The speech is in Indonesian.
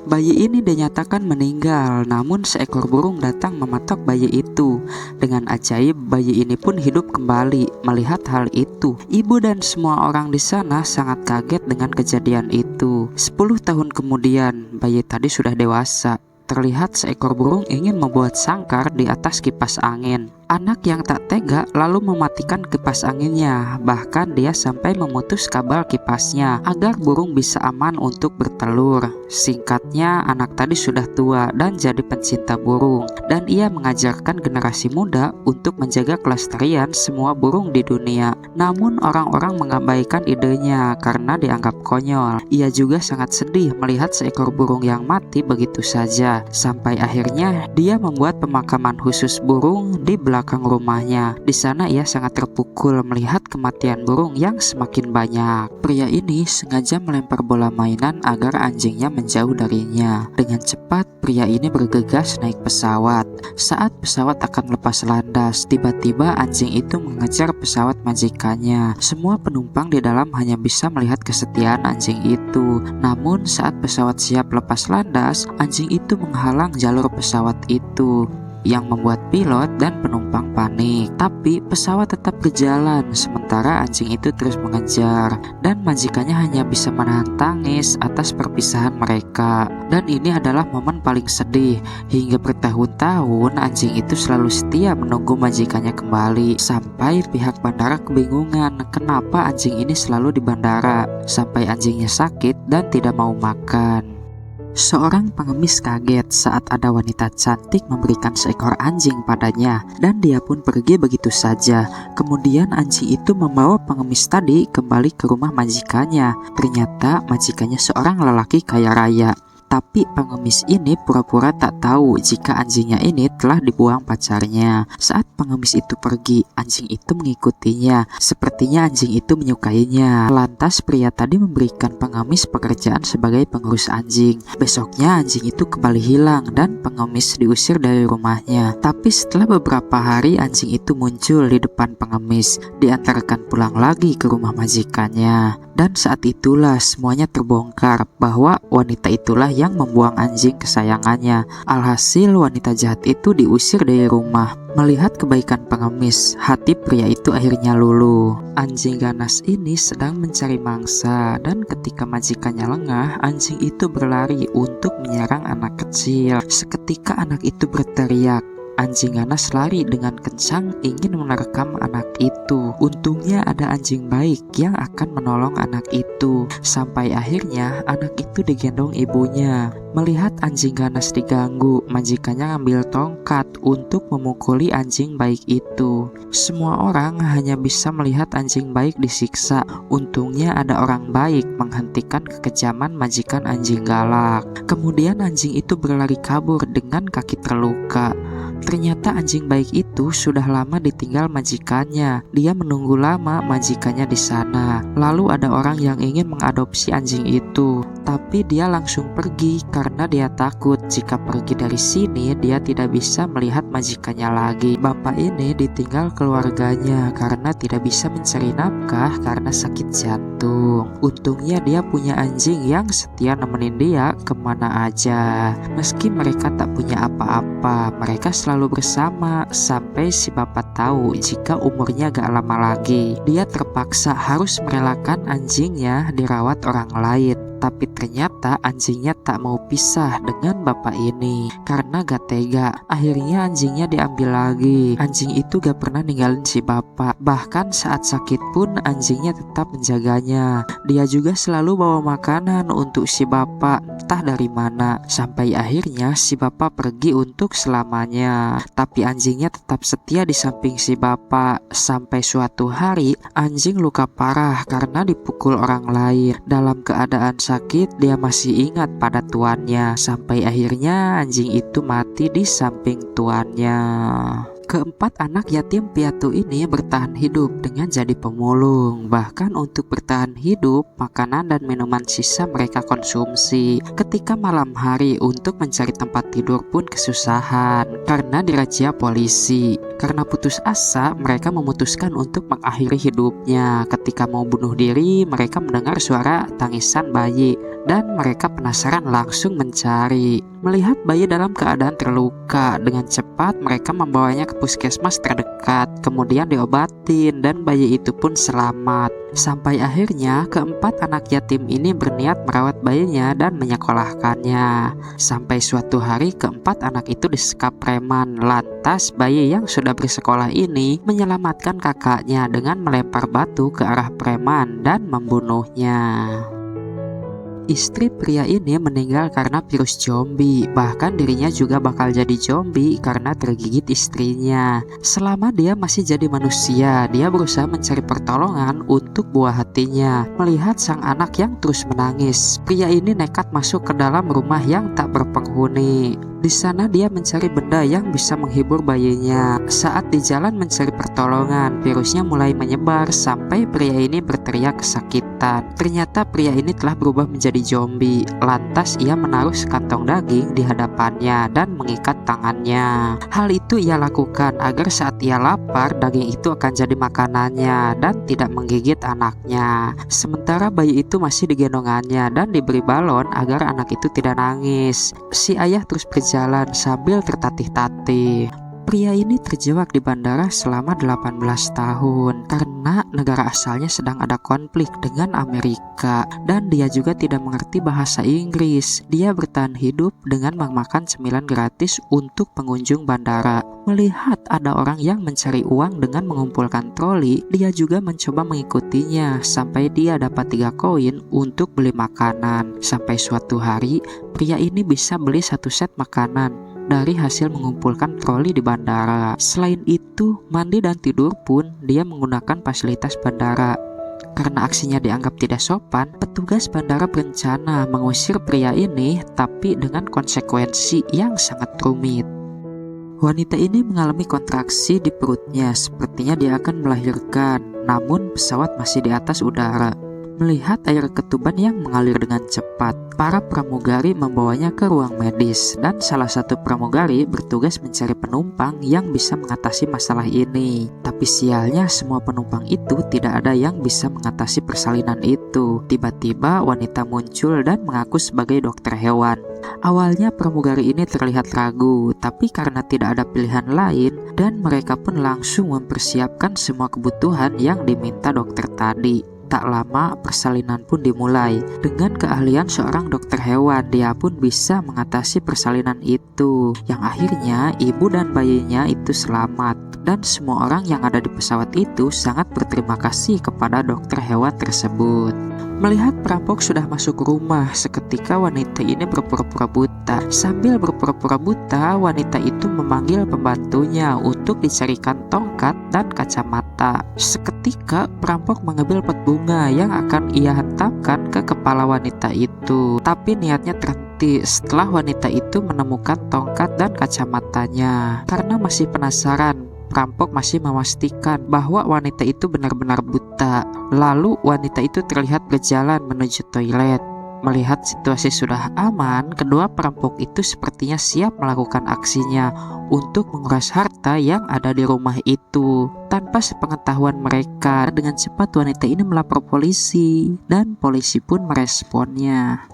Bayi ini dinyatakan meninggal, namun seekor burung datang mematok bayi itu. Dengan ajaib, bayi ini pun hidup kembali. Melihat hal itu, ibu dan semua orang di sana sangat kaget dengan kejadian itu. 10 tahun kemudian, bayi tadi sudah dewasa. Terlihat seekor burung ingin membuat sangkar di atas kipas angin. Anak yang tak tega lalu mematikan kipas anginnya. Bahkan dia sampai memutus kabel kipasnya agar burung bisa aman untuk bertelur. Singkatnya, anak tadi sudah tua dan jadi pencinta burung, dan ia mengajarkan generasi muda untuk menjaga kelestarian semua burung di dunia. Namun orang-orang mengabaikan idenya karena dianggap konyol. Ia juga sangat sedih melihat seekor burung yang mati begitu saja. Sampai akhirnya dia membuat pemakaman khusus burung di belakang rumahnya. Di sana ia sangat terpukul melihat kematian burung yang semakin banyak. Pria ini sengaja melempar bola mainan agar anjingnya menjauh darinya. Dengan cepat, pria ini bergegas naik pesawat. Saat pesawat akan lepas landas, tiba-tiba anjing itu mengejar pesawat majikannya. Semua penumpang di dalam hanya bisa melihat kesetiaan anjing itu. Namun saat pesawat siap lepas landas, anjing itu menghalang jalur pesawat itu, yang membuat pilot dan penumpang panik. Tapi pesawat tetap berjalan sementara anjing itu terus mengejar, dan majikannya hanya bisa menahan tangis atas perpisahan mereka. Dan ini adalah momen paling sedih. Hingga bertahun-tahun anjing itu selalu setia menunggu majikannya kembali, sampai pihak bandara kebingungan kenapa anjing ini selalu di bandara, sampai anjingnya sakit dan tidak mau makan. Seorang pengemis kaget saat ada wanita cantik memberikan seekor anjing padanya, dan dia pun pergi begitu saja. Kemudian anjing itu membawa pengemis tadi kembali ke rumah majikannya. Ternyata majikannya seorang lelaki kaya raya. Tapi pengemis ini pura-pura tak tahu jika anjingnya ini telah dibuang pacarnya. Saat pengemis itu pergi, anjing itu mengikutinya. Sepertinya anjing itu menyukainya. Lantas pria tadi memberikan pengemis pekerjaan sebagai pengurus anjing. Besoknya anjing itu kembali hilang dan pengemis diusir dari rumahnya. Tapi setelah beberapa hari anjing itu muncul di depan pengemis, diantarkan pulang lagi ke rumah majikannya. Dan saat itulah semuanya terbongkar bahwa wanita itulah yang membuang anjing kesayangannya. Alhasil wanita jahat itu diusir dari rumah. Melihat kebaikan pengemis, hati pria itu akhirnya luluh. Anjing ganas ini sedang mencari mangsa, dan ketika majikannya lengah, anjing itu berlari untuk menyerang anak kecil. Seketika anak itu berteriak. Anjing ganas lari dengan kencang ingin menerkam anak itu. Untungnya ada anjing baik yang akan menolong anak itu. Sampai akhirnya anak itu digendong ibunya. Melihat anjing ganas diganggu, majikannya ambil tongkat untuk memukuli anjing baik itu. Semua orang hanya bisa melihat anjing baik disiksa. Untungnya ada orang baik menghentikan kekejaman majikan anjing galak. Kemudian anjing itu berlari kabur dengan kaki terluka. Ternyata anjing baik itu sudah lama ditinggal majikannya. Dia menunggu lama majikannya di sana. Lalu ada orang yang ingin mengadopsi anjing itu, tapi dia langsung pergi karena dia takut jika pergi dari sini dia tidak bisa melihat majikannya lagi. Bapak ini ditinggal keluarganya karena tidak bisa mencari nafkah karena sakit jantung. Untungnya dia punya anjing yang setia nemenin dia kemana aja. Meski mereka tak punya apa-apa, mereka selalu bersama sampai si bapak tahu jika umurnya gak lama lagi. Dia terpaksa harus merelakan anjingnya dirawat orang lain. Tapi ternyata anjingnya tak mau pisah dengan bapak ini karena gak tega. Akhirnya anjingnya diambil lagi. Anjing itu gak pernah ninggalin si bapak. Bahkan saat sakit pun anjingnya tetap menjaganya. Dia juga selalu bawa makanan untuk si bapak, entah dari mana. Sampai akhirnya si bapak pergi untuk selamanya. Tapi anjingnya tetap setia di samping si bapak. Sampai suatu hari anjing luka parah karena dipukul orang lain. Dalam keadaan sakit, dia masih ingat pada tuannya. Sampai akhirnya anjing itu mati di samping tuannya. Keempat anak yatim piatu ini bertahan hidup dengan jadi pemulung. Bahkan untuk bertahan hidup, makanan dan minuman sisa mereka konsumsi. Ketika malam hari untuk mencari tempat tidur pun kesusahan karena dirazia polisi. Karena putus asa, mereka memutuskan untuk mengakhiri hidupnya. Ketika mau bunuh diri, mereka mendengar suara tangisan bayi dan mereka penasaran langsung mencari. Melihat bayi dalam keadaan terluka, dengan cepat mereka membawanya ke puskesmas terdekat, kemudian diobatin dan bayi itu pun selamat. Sampai akhirnya keempat anak yatim ini berniat merawat bayinya dan menyekolahkannya. Sampai suatu hari keempat anak itu disekap preman. Lantas bayi yang sudah bersekolah ini menyelamatkan kakaknya dengan melempar batu ke arah preman dan membunuhnya. Istri pria ini meninggal karena virus zombie, bahkan dirinya juga bakal jadi zombie karena tergigit istrinya. Selama dia masih jadi manusia, dia berusaha mencari pertolongan untuk buah hatinya. Melihat sang anak yang terus menangis, pria ini nekat masuk ke dalam rumah yang tak berpenghuni. Di sana dia mencari benda yang bisa menghibur bayinya. Saat di jalan mencari pertolongan, virusnya mulai menyebar sampai pria ini berteriak kesakitan. Ternyata pria ini telah berubah menjadi zombie. Lantas ia menaruh sekantong daging di hadapannya dan mengikat tangannya. Hal itu ia lakukan agar saat ia lapar, daging itu akan jadi makanannya dan tidak menggigit anaknya. Sementara bayi itu masih digendongannya dan diberi balon agar anak itu tidak nangis. Si ayah terus berjalan sambil tertatih-tatih. Pria ini terjebak di bandara selama 18 tahun karena negara asalnya sedang ada konflik dengan Amerika dan dia juga tidak mengerti bahasa Inggris. Dia bertahan hidup dengan memakan cemilan gratis untuk pengunjung bandara. Melihat ada orang yang mencari uang dengan mengumpulkan troli, dia juga mencoba mengikutinya sampai dia dapat 3 koin untuk beli makanan. Sampai suatu hari, pria ini bisa beli 1 set makanan dari hasil mengumpulkan troli di bandara. Selain itu, mandi dan tidur pun dia menggunakan fasilitas bandara. Karena aksinya dianggap tidak sopan, petugas bandara berencana mengusir pria ini, tapi dengan konsekuensi yang sangat rumit. Wanita ini mengalami kontraksi di perutnya, sepertinya dia akan melahirkan, namun pesawat masih di atas udara. Melihat air ketuban yang mengalir dengan cepat, para pramugari membawanya ke ruang medis dan salah satu pramugari bertugas mencari penumpang yang bisa mengatasi masalah ini. Tapi sialnya semua penumpang itu tidak ada yang bisa mengatasi persalinan itu. Tiba-tiba wanita muncul dan mengaku sebagai dokter hewan. Awalnya pramugari ini terlihat ragu, tapi karena tidak ada pilihan lain dan mereka pun langsung mempersiapkan semua kebutuhan yang diminta dokter tadi. Tak lama persalinan pun dimulai. Dengan keahlian seorang dokter hewan, dia pun bisa mengatasi persalinan itu, yang akhirnya ibu dan bayinya itu selamat. Dan semua orang yang ada di pesawat itu sangat berterima kasih kepada dokter hewan tersebut. Melihat perampok sudah masuk rumah, seketika wanita ini berpura-pura buta. Sambil berpura-pura buta, wanita itu memanggil pembantunya untuk dicarikan tongkat dan kacamata. Seketika perampok mengambil pot bunga yang akan ia hentamkan ke kepala wanita itu. Tapi niatnya terhenti setelah wanita itu menemukan tongkat dan kacamatanya. Karena masih penasaran, perampok masih memastikan bahwa wanita itu benar-benar buta. Lalu wanita itu terlihat berjalan menuju toilet. Melihat situasi sudah aman, kedua perampok itu sepertinya siap melakukan aksinya untuk menguras harta yang ada di rumah itu. Tanpa sepengetahuan mereka, dengan cepat wanita ini melapor polisi dan polisi pun meresponnya.